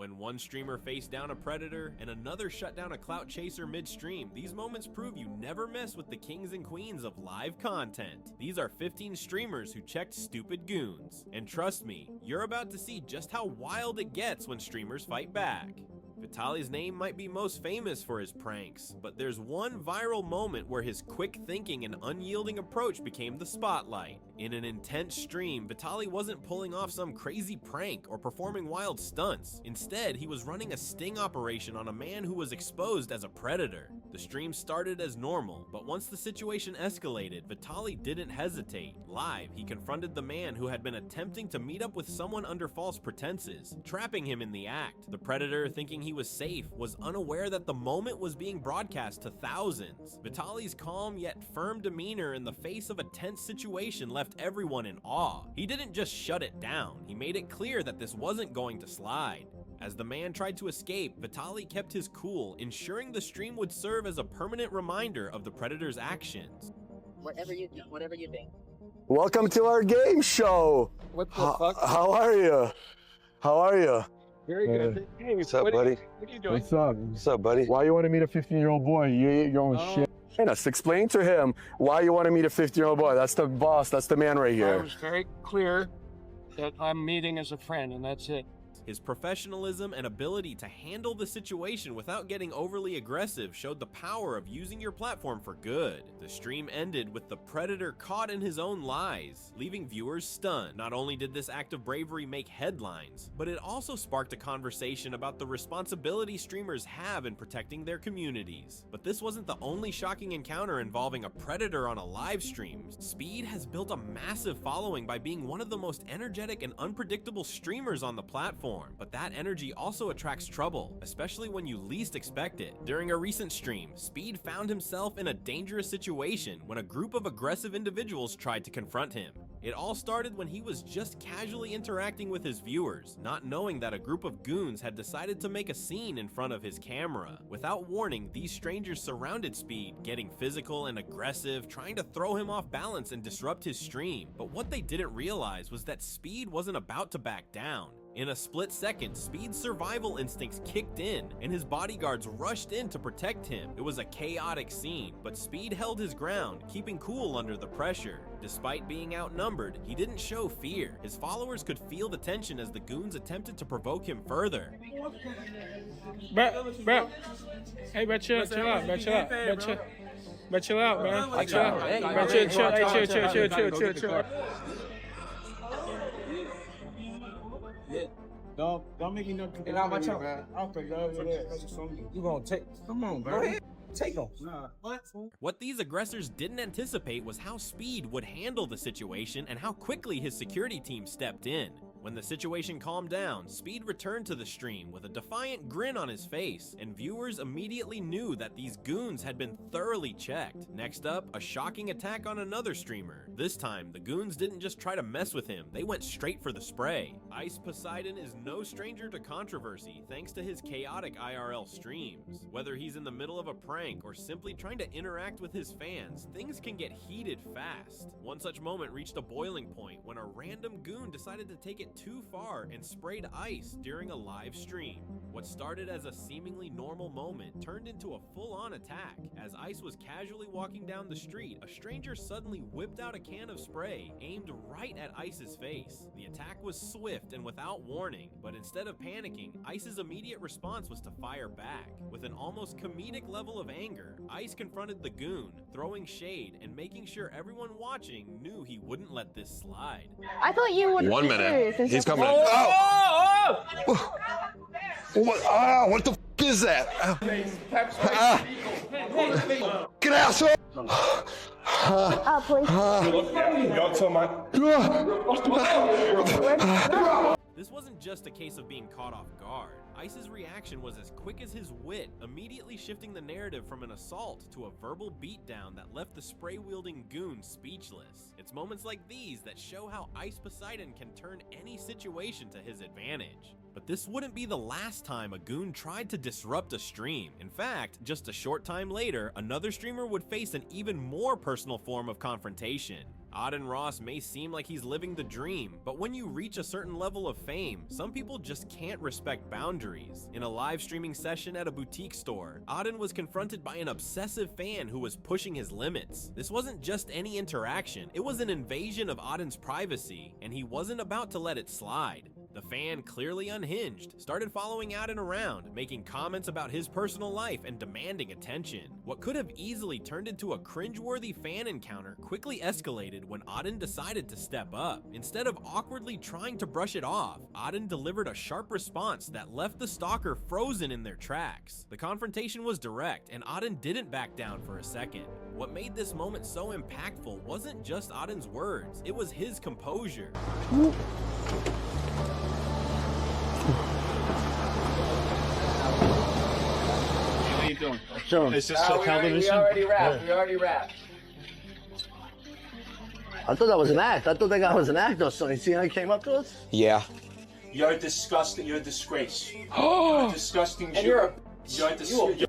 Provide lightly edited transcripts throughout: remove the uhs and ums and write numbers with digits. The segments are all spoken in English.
When one streamer faced down a predator and another shut down a clout chaser midstream, these moments prove you never mess with the kings and queens of live content. These are 15 streamers who checked stupid goons. And trust me, you're about to see just how wild it gets when streamers fight back. Vitali's name might be most famous for his pranks, but there's one viral moment where his quick thinking and unyielding approach became the spotlight. In an intense stream, Vitali wasn't pulling off some crazy prank or performing wild stunts. Instead, he was running a sting operation on a man who was exposed as a predator. The stream started as normal, but once the situation escalated, Vitali didn't hesitate. Live, he confronted the man who had been attempting to meet up with someone under false pretenses, trapping him in the act. The predator, thinking he was safe, was unaware that the moment was being broadcast to thousands. Vitali's calm yet firm demeanor in the face of a tense situation left everyone in awe. He didn't just shut it down, he made it clear that this wasn't going to slide. As the man tried to escape, Vitali kept his cool, ensuring the stream would serve as a permanent reminder of the predator's actions. Whatever you think. Welcome to our game show. What the fuck? How are you? How are you? Very good. Hey, what's up, buddy? What are you doing? What's up? What's up, buddy? Why you want to meet a 15-year-old boy? You ate your own shit. Just explain to him why you want to meet a 15-year-old boy. That's the boss. That's the man right I here. was very clear that I'm meeting as a friend, and that's it. His professionalism and ability to handle the situation without getting overly aggressive showed the power of using your platform for good. The stream ended with the predator caught in his own lies, leaving viewers stunned. Not only did this act of bravery make headlines, but it also sparked a conversation about the responsibility streamers have in protecting their communities. But this wasn't the only shocking encounter involving a predator on a live stream. Speed has built a massive following by being one of the most energetic and unpredictable streamers on the platform. But that energy also attracts trouble, especially when you least expect it. During a recent stream, Speed found himself in a dangerous situation when a group of aggressive individuals tried to confront him. It all started when he was just casually interacting with his viewers, not knowing that a group of goons had decided to make a scene in front of his camera. Without warning, these strangers surrounded Speed, getting physical and aggressive, trying to throw him off balance and disrupt his stream. But what they didn't realize was that Speed wasn't about to back down. In a split second, Speed's survival instincts kicked in, and his bodyguards rushed in to protect him. It was a chaotic scene, but Speed held his ground, keeping cool under the pressure. Despite being outnumbered, he didn't show fear. His followers could feel the tension as the goons attempted to provoke him further. Bro. Hey, bro, chill out, bro, chill out, bro, chill. Bro, chill out, bro. Chill out. Bro, chill. Don't make me no. Get out my truck, man. I don't think You gonna take? Come on, bro. Go ahead. Take them. Nah. What these aggressors didn't anticipate was how Speed would handle the situation and how quickly his security team stepped in. When the situation calmed down, Speed returned to the stream with a defiant grin on his face, and viewers immediately knew that these goons had been thoroughly checked. Next up, a shocking attack on another streamer. This time, the goons didn't just try to mess with him, they went straight for the spray. Ice Poseidon is no stranger to controversy thanks to his chaotic IRL streams. Whether he's in the middle of a prank or simply trying to interact with his fans, things can get heated fast. One such moment reached a boiling point when a random goon decided to take it too far and sprayed ice during a live stream. What started as a seemingly normal moment turned into a full-on attack. As Ice was casually walking down the street, a stranger suddenly whipped out a can of spray aimed right at Ice's face. The attack was swift and without warning, but instead of panicking, Ice's immediate response was to fire back. With an almost comedic level of anger, Ice confronted the goon, throwing shade and making sure everyone watching knew he wouldn't let this slide. I thought you would. 1 minute. He's coming. What the f is that? Get out, asshole! Please. This wasn't just a case of being caught off guard. Ice's reaction was as quick as his wit, immediately shifting the narrative from an assault to a verbal beatdown that left the spray-wielding goon speechless. It's moments like these that show how Ice Poseidon can turn any situation to his advantage. But this wouldn't be the last time a goon tried to disrupt a stream. In fact, just a short time later, another streamer would face an even more personal form of confrontation. Auden Ross may seem like he's living the dream, but when you reach a certain level of fame, some people just can't respect boundaries. In a live streaming session at a boutique store, Auden was confronted by an obsessive fan who was pushing his limits. This wasn't just any interaction, it was an invasion of Auden's privacy, and he wasn't about to let it slide. The fan, clearly unhinged, started following Auden around, making comments about his personal life and demanding attention. What could have easily turned into a cringeworthy fan encounter quickly escalated when Auden decided to step up. Instead of awkwardly trying to brush it off, Auden delivered a sharp response that left the stalker frozen in their tracks. The confrontation was direct, and Auden didn't back down for a second. What made this moment so impactful wasn't just Auden's words, it was his composure. How you doing? Sure. Is this for television? We already wrapped. I thought that was an act. I thought that guy was an actor or something. See how he came up to us? Yeah. You're disgusting. You're a disgrace. You're a disgusting Jew. You're a disgrace.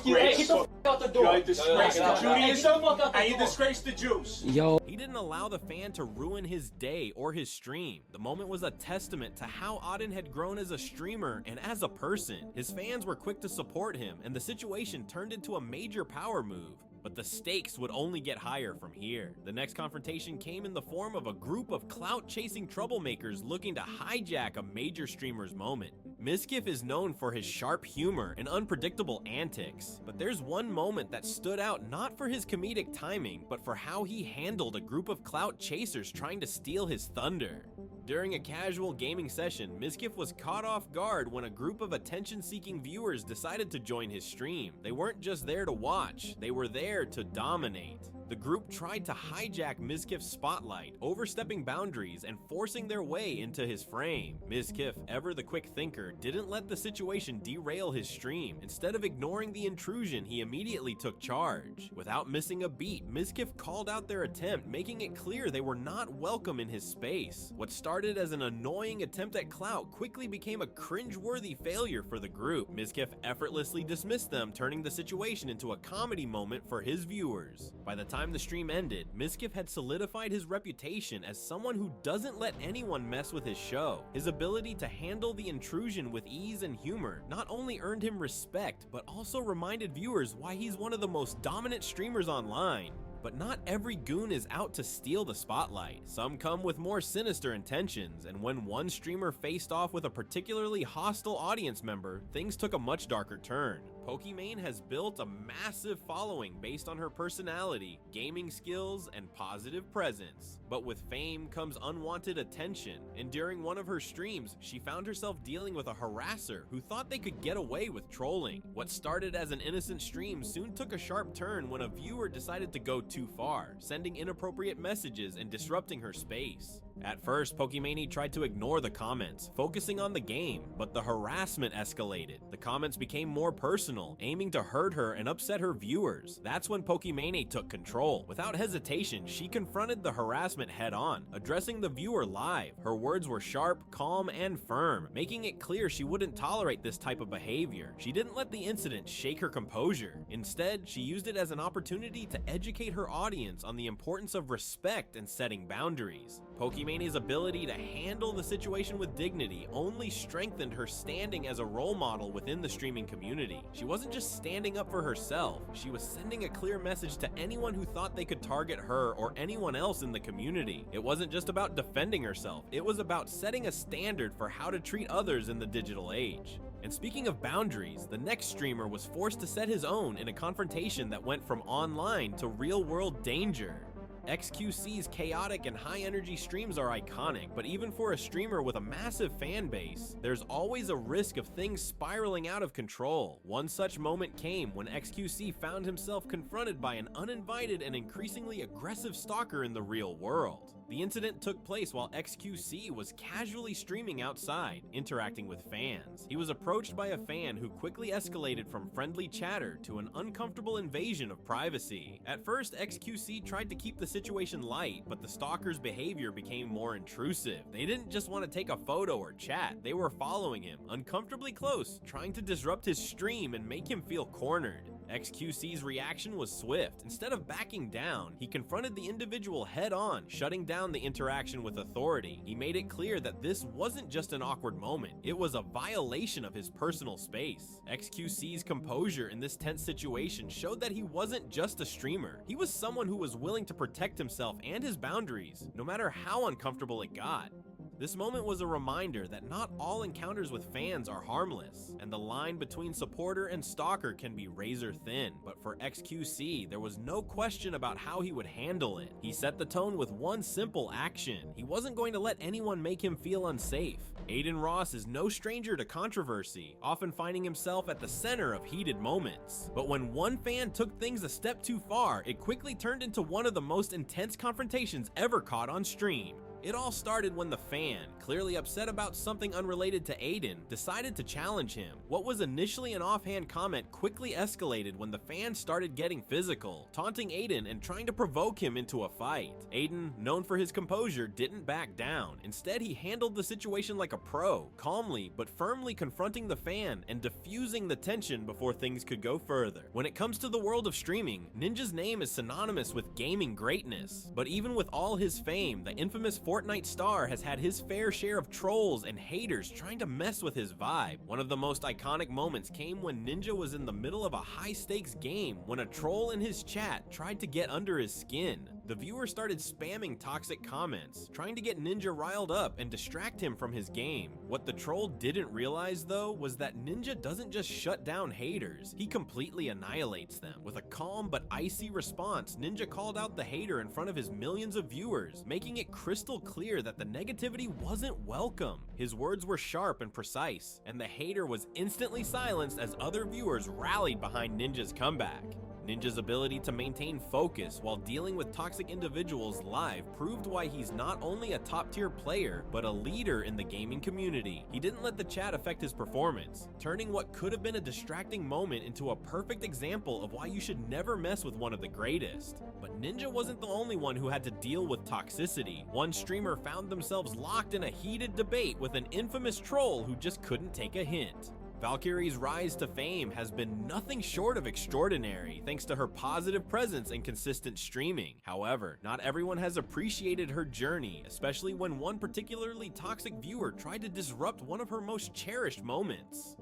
You're a disgrace to Judaism, and you disgrace the Jews. Yo. He didn't allow the fan to ruin his day or his stream. The moment was a testament to how Auden had grown as a streamer and as a person. His fans were quick to support him, and the situation turned into a major power move. But the stakes would only get higher from here. The next confrontation came in the form of a group of clout-chasing troublemakers looking to hijack a major streamer's moment. Mizkif is known for his sharp humor and unpredictable antics, but there's one moment that stood out not for his comedic timing, but for how he handled a group of clout chasers trying to steal his thunder. During a casual gaming session, Mizkif was caught off guard when a group of attention-seeking viewers decided to join his stream. They weren't just there to watch, they were there to dominate. The group tried to hijack Mizkif's spotlight, overstepping boundaries and forcing their way into his frame. Mizkif, ever the quick thinker, didn't let the situation derail his stream. Instead of ignoring the intrusion, he immediately took charge. Without missing a beat, Mizkif called out their attempt, making it clear they were not welcome in his space. What started as an annoying attempt at clout quickly became a cringe-worthy failure for the group. Mizkif effortlessly dismissed them, turning the situation into a comedy moment for his viewers. By the time the stream ended, Mizkif had solidified his reputation as someone who doesn't let anyone mess with his show. His ability to handle the intrusion with ease and humor not only earned him respect, but also reminded viewers why he's one of the most dominant streamers online. But not every goon is out to steal the spotlight. Some come with more sinister intentions, and when one streamer faced off with a particularly hostile audience member, things took a much darker turn. Pokimane has built a massive following based on her personality, gaming skills, and positive presence. But with fame comes unwanted attention, and during one of her streams, she found herself dealing with a harasser who thought they could get away with trolling. What started as an innocent stream soon took a sharp turn when a viewer decided to go too far, sending inappropriate messages and disrupting her space. At first, Pokimane tried to ignore the comments, focusing on the game, but the harassment escalated. The comments became more personal, aiming to hurt her and upset her viewers. That's when Pokimane took control. Without hesitation, she confronted the harassment head-on, addressing the viewer live. Her words were sharp, calm, and firm, making it clear she wouldn't tolerate this type of behavior. She didn't let the incident shake her composure. Instead, she used it as an opportunity to educate her audience on the importance of respect and setting boundaries. Pokimane's ability to handle the situation with dignity only strengthened her standing as a role model within the streaming community. She wasn't just standing up for herself, she was sending a clear message to anyone who thought they could target her or anyone else in the community. It wasn't just about defending herself, it was about setting a standard for how to treat others in the digital age. And speaking of boundaries, the next streamer was forced to set his own in a confrontation that went from online to real-world danger. XQC's chaotic and high-energy streams are iconic, but even for a streamer with a massive fan base, there's always a risk of things spiraling out of control. One such moment came when XQC found himself confronted by an uninvited and increasingly aggressive stalker in the real world. The incident took place while XQC was casually streaming outside, interacting with fans. He was approached by a fan who quickly escalated from friendly chatter to an uncomfortable invasion of privacy. At first, XQC tried to keep the situation light, but the stalker's behavior became more intrusive. They didn't just want to take a photo or chat, they were following him, uncomfortably close, trying to disrupt his stream and make him feel cornered. XQC's reaction was swift. Instead of backing down, he confronted the individual head-on, shutting down the interaction with authority. He made it clear that this wasn't just an awkward moment, it was a violation of his personal space. XQC's composure in this tense situation showed that he wasn't just a streamer. He was someone who was willing to protect himself and his boundaries, no matter how uncomfortable it got. This moment was a reminder that not all encounters with fans are harmless, and the line between supporter and stalker can be razor thin, but for XQC, there was no question about how he would handle it. He set the tone with one simple action. He wasn't going to let anyone make him feel unsafe. Adin Ross is no stranger to controversy, often finding himself at the center of heated moments. But when one fan took things a step too far, it quickly turned into one of the most intense confrontations ever caught on stream. It all started when the fan, clearly upset about something unrelated to Adin, decided to challenge him. What was initially an offhand comment quickly escalated when the fan started getting physical, taunting Adin and trying to provoke him into a fight. Adin, known for his composure, didn't back down. Instead, he handled the situation like a pro, calmly but firmly confronting the fan and diffusing the tension before things could go further. When it comes to the world of streaming, Ninja's name is synonymous with gaming greatness, but even with all his fame, the infamous Fortnite star has had his fair share of trolls and haters trying to mess with his vibe. One of the most iconic moments came when Ninja was in the middle of a high-stakes game when a troll in his chat tried to get under his skin. The viewer started spamming toxic comments, trying to get Ninja riled up and distract him from his game. What the troll didn't realize, though, was that Ninja doesn't just shut down haters, he completely annihilates them. With a calm but icy response, Ninja called out the hater in front of his millions of viewers, making it crystal clear that the negativity wasn't welcome. His words were sharp and precise, and the hater was instantly silenced as other viewers rallied behind Ninja's comeback. Ninja's ability to maintain focus while dealing with toxic individuals live proved why he's not only a top-tier player, but a leader in the gaming community. He didn't let the chat affect his performance, turning what could have been a distracting moment into a perfect example of why you should never mess with one of the greatest. But Ninja wasn't the only one who had to deal with toxicity. One streamer found themselves locked in a heated debate with an infamous troll who just couldn't take a hint. Valkyrie's rise to fame has been nothing short of extraordinary, thanks to her positive presence and consistent streaming. However, not everyone has appreciated her journey, especially when one particularly toxic viewer tried to disrupt one of her most cherished moments.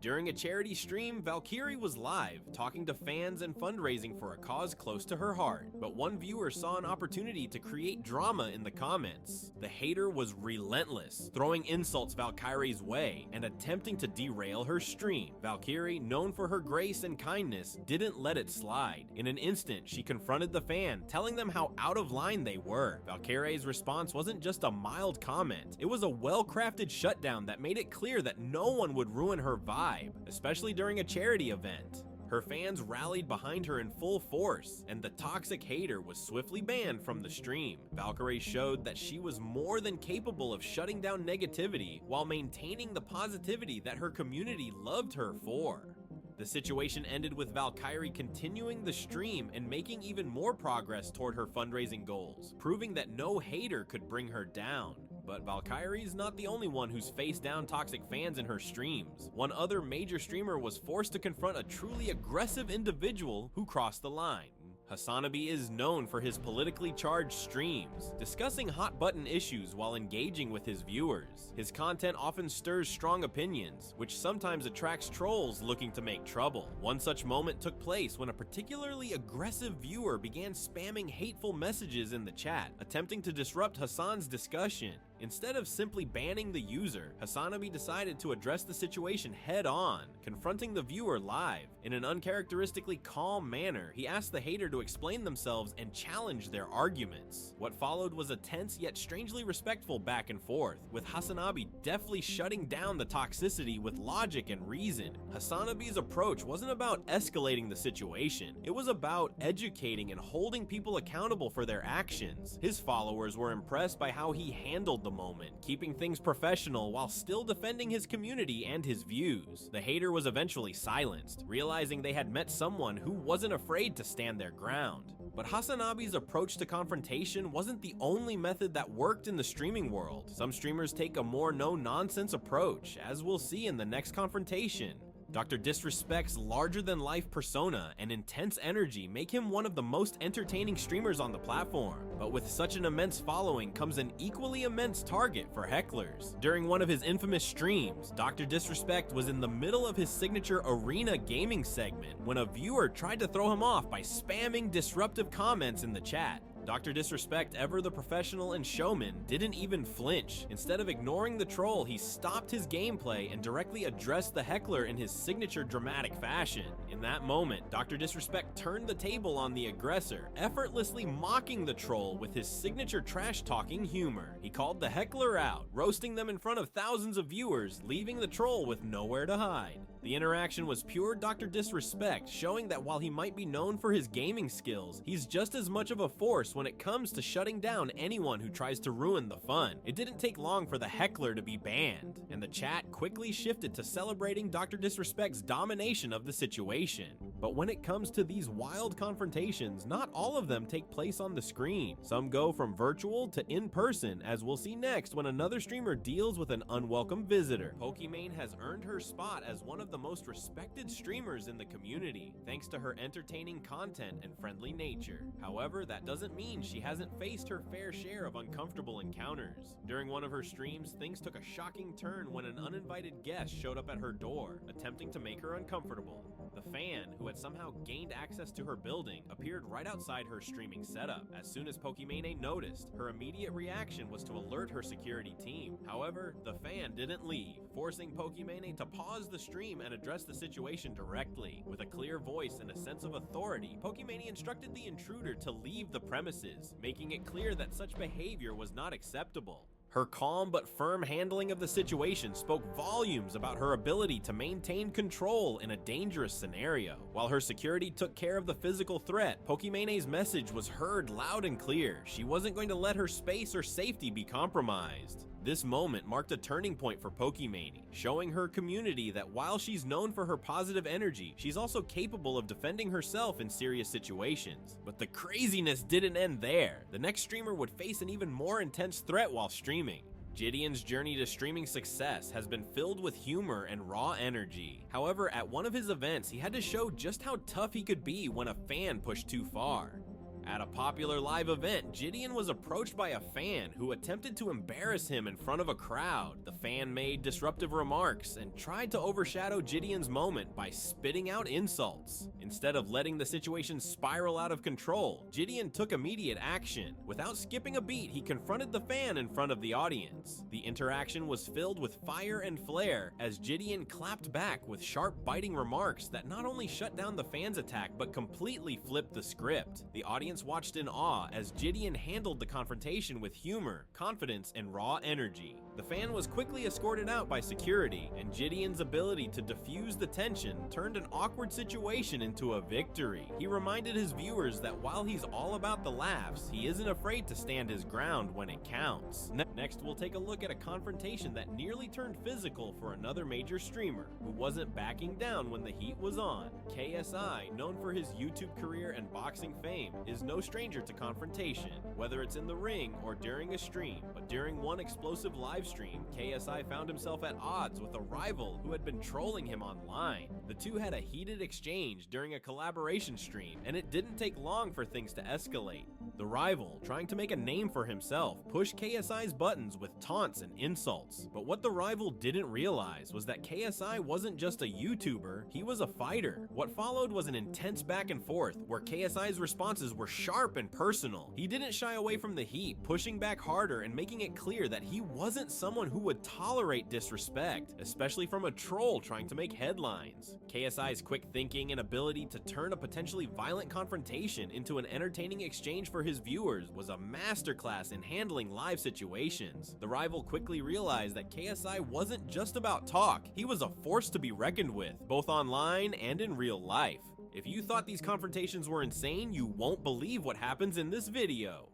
During a charity stream, Valkyrie was live, talking to fans and fundraising for a cause close to her heart, but one viewer saw an opportunity to create drama in the comments. The hater was relentless, throwing insults Valkyrie's way and attempting to derail her stream. Valkyrie, known for her grace and kindness, didn't let it slide. In an instant, she confronted the fan, telling them how out of line they were. Valkyrie's response wasn't just a mild comment, it was a well-crafted shutdown that made it clear that no one would ruin her vibe, especially during a charity event. Her fans rallied behind her in full force, and the toxic hater was swiftly banned from the stream. Valkyrie showed that she was more than capable of shutting down negativity while maintaining the positivity that her community loved her for. The situation ended with Valkyrie continuing the stream and making even more progress toward her fundraising goals, proving that no hater could bring her down. But Valkyrie's not the only one who's faced down toxic fans in her streams. One other major streamer was forced to confront a truly aggressive individual who crossed the line. Hasanabi is known for his politically charged streams, discussing hot-button issues while engaging with his viewers. His content often stirs strong opinions, which sometimes attracts trolls looking to make trouble. One such moment took place when a particularly aggressive viewer began spamming hateful messages in the chat, attempting to disrupt Hassan's discussion. Instead of simply banning the user, Hasanabi decided to address the situation head-on, confronting the viewer live. In an uncharacteristically calm manner, he asked the hater to explain themselves and challenge their arguments. What followed was a tense yet strangely respectful back and forth, with Hasanabi deftly shutting down the toxicity with logic and reason. Hasanabi's approach wasn't about escalating the situation, it was about educating and holding people accountable for their actions. His followers were impressed by how he handled the moment, keeping things professional while still defending his community and his views. The hater was eventually silenced, realizing they had met someone who wasn't afraid to stand their ground. But Hasanabi's approach to confrontation wasn't the only method that worked in the streaming world. Some streamers take a more no-nonsense approach, as we'll see in the next confrontation. Dr. Disrespect's larger-than-life persona and intense energy make him one of the most entertaining streamers on the platform. But with such an immense following comes an equally immense target for hecklers. During one of his infamous streams, Dr. Disrespect was in the middle of his signature arena gaming segment when a viewer tried to throw him off by spamming disruptive comments in the chat. Dr. Disrespect, ever the professional and showman, didn't even flinch. Instead of ignoring the troll, he stopped his gameplay and directly addressed the heckler in his signature dramatic fashion. In that moment, Dr. Disrespect turned the table on the aggressor, effortlessly mocking the troll with his signature trash-talking humor. He called the heckler out, roasting them in front of thousands of viewers, leaving the troll with nowhere to hide. The interaction was pure Dr. Disrespect, showing that while he might be known for his gaming skills, he's just as much of a force when it comes to shutting down anyone who tries to ruin the fun. It didn't take long for the heckler to be banned, and the chat quickly shifted to celebrating Dr. Disrespect's domination of the situation. But when it comes to these wild confrontations, not all of them take place on the screen. Some go from virtual to in-person, as we'll see next when another streamer deals with an unwelcome visitor. Pokimane has earned her spot as one of the most respected streamers in the community, thanks to her entertaining content and friendly nature. However, that doesn't mean she hasn't faced her fair share of uncomfortable encounters. During one of her streams, things took a shocking turn when an uninvited guest showed up at her door, attempting to make her uncomfortable. The fan, who had somehow gained access to her building, appeared right outside her streaming setup. As soon as Pokimane noticed, her immediate reaction was to alert her security team. However, the fan didn't leave, forcing Pokimane to pause the stream and address the situation directly. With a clear voice and a sense of authority, Pokimane instructed the intruder to leave the premises, making it clear that such behavior was not acceptable. Her calm but firm handling of the situation spoke volumes about her ability to maintain control in a dangerous scenario. While her security took care of the physical threat, Pokimane's message was heard loud and clear. She wasn't going to let her space or safety be compromised. This moment marked a turning point for Pokimane, showing her community that while she's known for her positive energy, she's also capable of defending herself in serious situations. But the craziness didn't end there. The next streamer would face an even more intense threat while streaming. Gideon's journey to streaming success has been filled with humor and raw energy. However, at one of his events, he had to show just how tough he could be when a fan pushed too far. At a popular live event, Gideon was approached by a fan who attempted to embarrass him in front of a crowd. The fan made disruptive remarks and tried to overshadow Gideon's moment by spitting out insults. Instead of letting the situation spiral out of control, Gideon took immediate action. Without skipping a beat, he confronted the fan in front of the audience. The interaction was filled with fire and flair as Gideon clapped back with sharp, biting remarks that not only shut down the fan's attack but completely flipped the script. The audience watched in awe as Gideon handled the confrontation with humor, confidence, and raw energy. The fan was quickly escorted out by security, and Gideon's ability to diffuse the tension turned an awkward situation into a victory. He reminded his viewers that while he's all about the laughs, he isn't afraid to stand his ground when it counts. Next, we'll take a look at a confrontation that nearly turned physical for another major streamer who wasn't backing down when the heat was on. KSI, known for his YouTube career and boxing fame, is no stranger to confrontation, whether it's in the ring or during a stream. But during one explosive live stream, KSI found himself at odds with a rival who had been trolling him online. The two had a heated exchange during a collaboration stream, and it didn't take long for things to escalate. The rival, trying to make a name for himself, pushed KSI's buttons with taunts and insults. But what the rival didn't realize was that KSI wasn't just a YouTuber, he was a fighter. What followed was an intense back and forth, where KSI's responses were sharp and personal. He didn't shy away from the heat, pushing back harder and making it clear that he wasn't someone who would tolerate disrespect, especially from a troll trying to make headlines. KSI's quick thinking and ability to turn a potentially violent confrontation into an entertaining exchange for his viewers was a masterclass in handling live situations. The rival quickly realized that KSI wasn't just about talk, he was a force to be reckoned with, both online and in real life. If you thought these confrontations were insane, you won't believe what happens in this video.